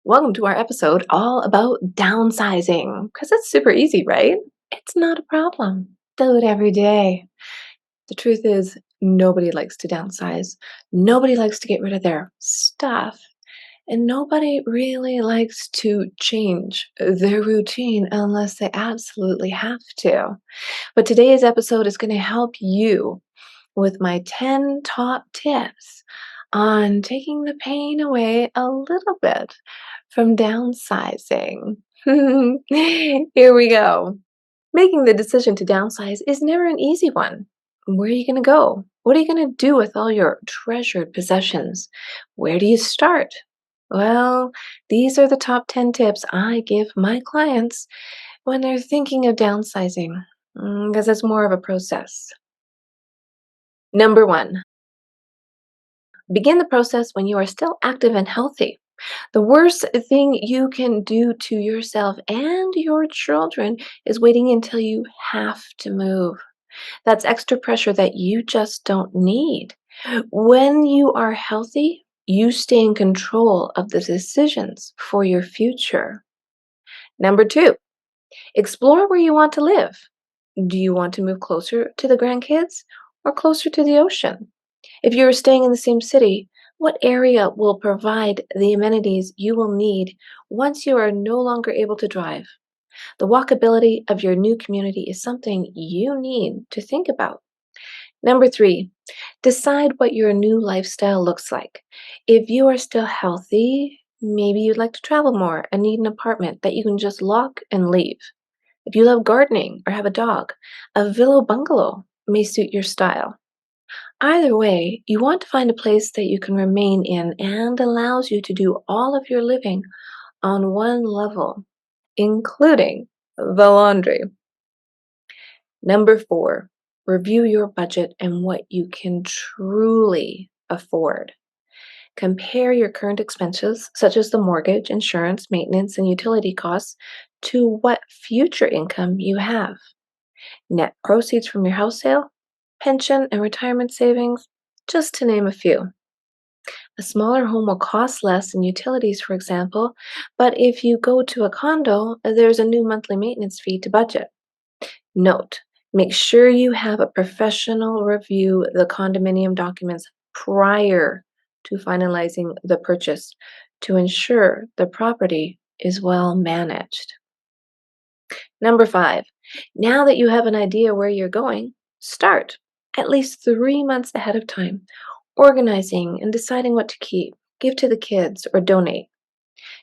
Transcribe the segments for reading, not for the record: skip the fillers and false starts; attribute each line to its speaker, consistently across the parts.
Speaker 1: Welcome to our episode all about downsizing because it's super easy, right? It's not a problem. Do it every day. The truth is, nobody likes to downsize. Nobody likes to get rid of their stuff. And nobody really likes to change their routine unless they absolutely have to. But today's episode is going to help you with my 10 top tips on taking the pain away a little bit from downsizing. Here we go. Making the decision to downsize is never an easy one. Where are you going to go? What are you going to do with all your treasured possessions? Where do you start? Well, these are the top 10 tips I give my clients when they're thinking of downsizing, because it's more of a process. Number one, begin the process when you are still active and healthy. The worst thing you can do to yourself and your children is waiting until you have to move. That's extra pressure that you just don't need. When you are healthy, you stay in control of the decisions for your future. Number two, explore where you want to live. Do you want to move closer to the grandkids or closer to the ocean? If you're staying in the same city, what area will provide the amenities you will need once you are no longer able to drive? The walkability of your new community is something you need to think about. Number three, decide what your new lifestyle looks like. If you are still healthy, maybe you'd like to travel more and need an apartment that you can just lock and leave. If you love gardening or have a dog, a villa bungalow may suit your style. Either way, you want to find a place that you can remain in and allows you to do all of your living on one level, including the laundry. Number four, review your budget and what you can truly afford. Compare your current expenses, such as the mortgage, insurance, maintenance, and utility costs, to what future income you have. Net proceeds from your house sale, pension and retirement savings, just to name a few. A smaller home will cost less in utilities, for example, but if you go to a condo, there's a new monthly maintenance fee to budget. Note, make sure you have a professional review the condominium documents prior to finalizing the purchase to ensure the property is well managed. Number five, now that you have an idea where you're going, start at least 3 months ahead of time, organizing and deciding what to keep, give to the kids, or donate.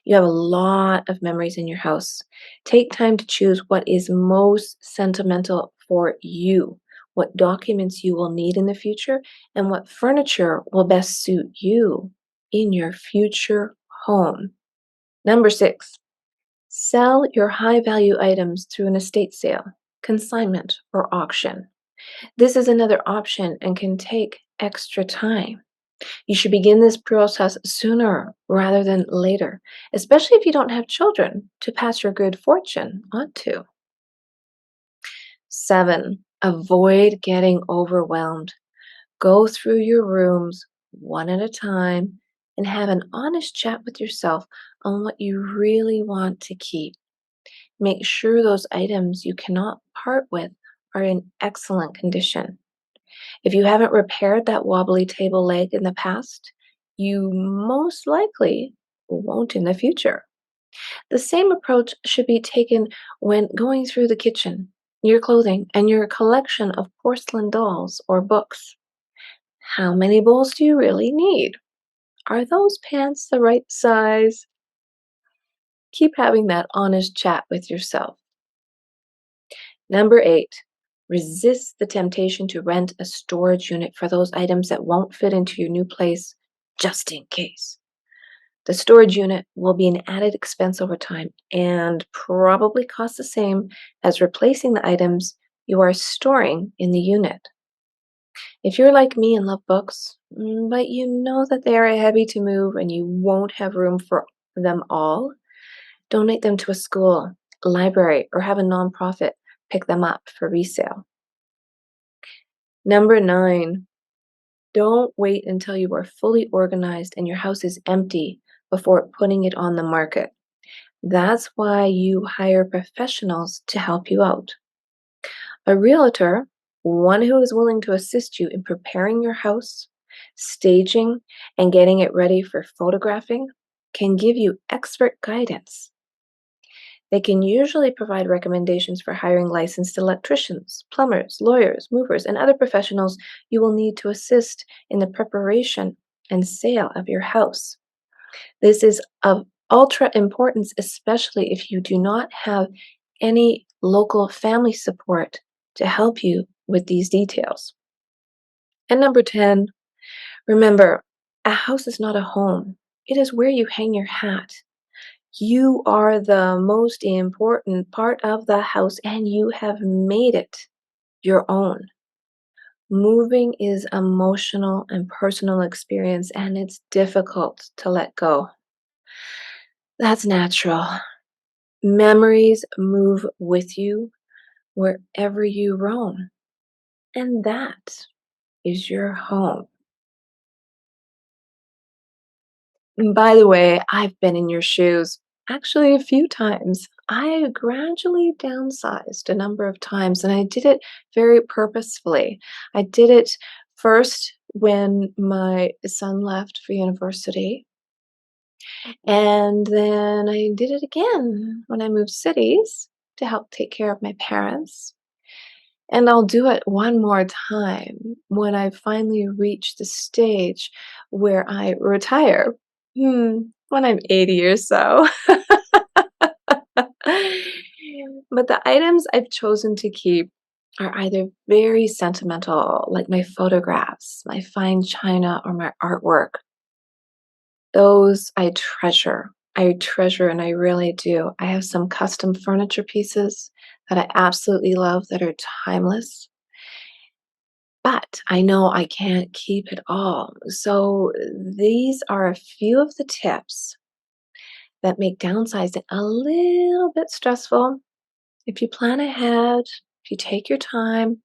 Speaker 1: You have a lot of memories in your house. Take time to choose what is most sentimental for you, what documents you will need in the future, and what furniture will best suit you in your future home. Number six, sell your high value items through an estate sale, consignment, or auction. This is another option and can take extra time. You should begin this process sooner rather than later, especially if you don't have children to pass your good fortune on to. Seven, avoid getting overwhelmed. Go through your rooms one at a time and have an honest chat with yourself on what you really want to keep. Make sure those items you cannot part with are in excellent condition. If you haven't repaired that wobbly table leg in the past, you most likely won't in the future. The same approach should be taken when going through the kitchen, your clothing, and your collection of porcelain dolls or books. How many bowls do you really need? Are those pants the right size? Keep having that honest chat with yourself. Number eight, resist the temptation to rent a storage unit for those items that won't fit into your new place, just in case. The storage unit will be an added expense over time and probably cost the same as replacing the items you are storing in the unit. If you're like me and love books, but you know that they are heavy to move and you won't have room for them all, donate them to a school, library, or have a nonprofit pick them up for resale. Number nine, don't wait until you are fully organized and your house is empty before putting it on the market. That's why you hire professionals to help you out. A realtor, one who is willing to assist you in preparing your house, staging, and getting it ready for photographing, can give you expert guidance. They can usually provide recommendations for hiring licensed electricians, plumbers, lawyers, movers, and other professionals you will need to assist in the preparation and sale of your house. This is of ultra importance, especially if you do not have any local family support to help you with these details. And number 10, remember, a house is not a home. It is where you hang your hat. You are the most important part of the house and you have made it your own. Moving is emotional and personal experience and it's difficult to let go. That's natural. Memories move with you wherever you roam, and that is your home. And by the way, I've been in your shoes actually a few times. I gradually downsized a number of times, and I did it very purposefully. I did it first when my son left for university, and then I did it again when I moved cities to help take care of my parents. And I'll do it one more time when I finally reach the stage where I retire. When I'm 80 or so. But the items I've chosen to keep are either very sentimental, like my photographs, my fine china, or my artwork. Those I treasure. I treasure, and I really do. I have some custom furniture pieces that I absolutely love that are timeless. But I know I can't keep it all. So these are a few of the tips that make downsizing a little bit stressful. If you plan ahead, if you take your time,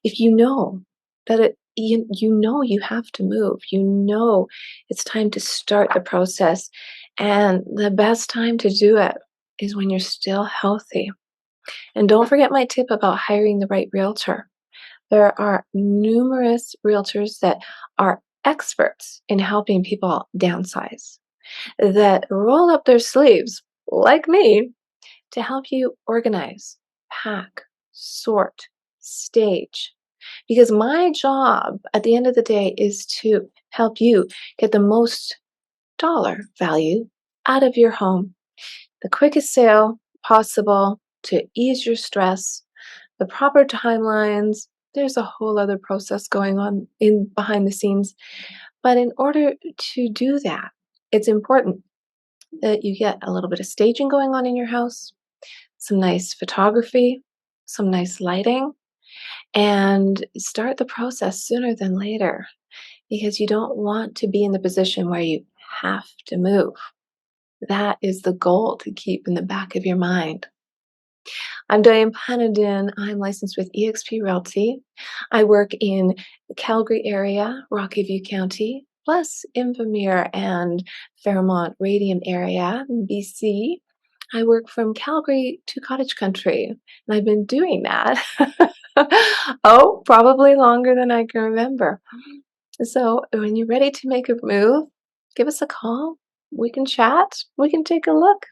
Speaker 1: if you know that you know you have to move, you know it's time to start the process, and the best time to do it is when you're still healthy. And don't forget my tip about hiring the right realtor. There are numerous realtors that are experts in helping people downsize, that roll up their sleeves, like me, to help you organize, pack, sort, stage. Because my job at the end of the day is to help you get the most dollar value out of your home, the quickest sale possible to ease your stress, the proper timelines. There's a whole other process going on in behind the scenes. But in order to do that, it's important that you get a little bit of staging going on in your house, some nice photography, some nice lighting, and start the process sooner than later because you don't want to be in the position where you have to move. That is the goal to keep in the back of your mind. I'm Diane Planidin. I'm licensed with eXp Realty. I work in the Calgary area, Rocky View County, plus Invermere and Fairmont Radium area in BC. I work from Calgary to Cottage country, and I've been doing that. Oh, probably longer than I can remember. So when you're ready to make a move, give us a call. We can chat. We can take a look.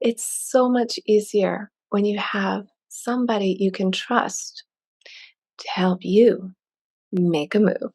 Speaker 1: It's so much easier when you have somebody you can trust to help you make a move.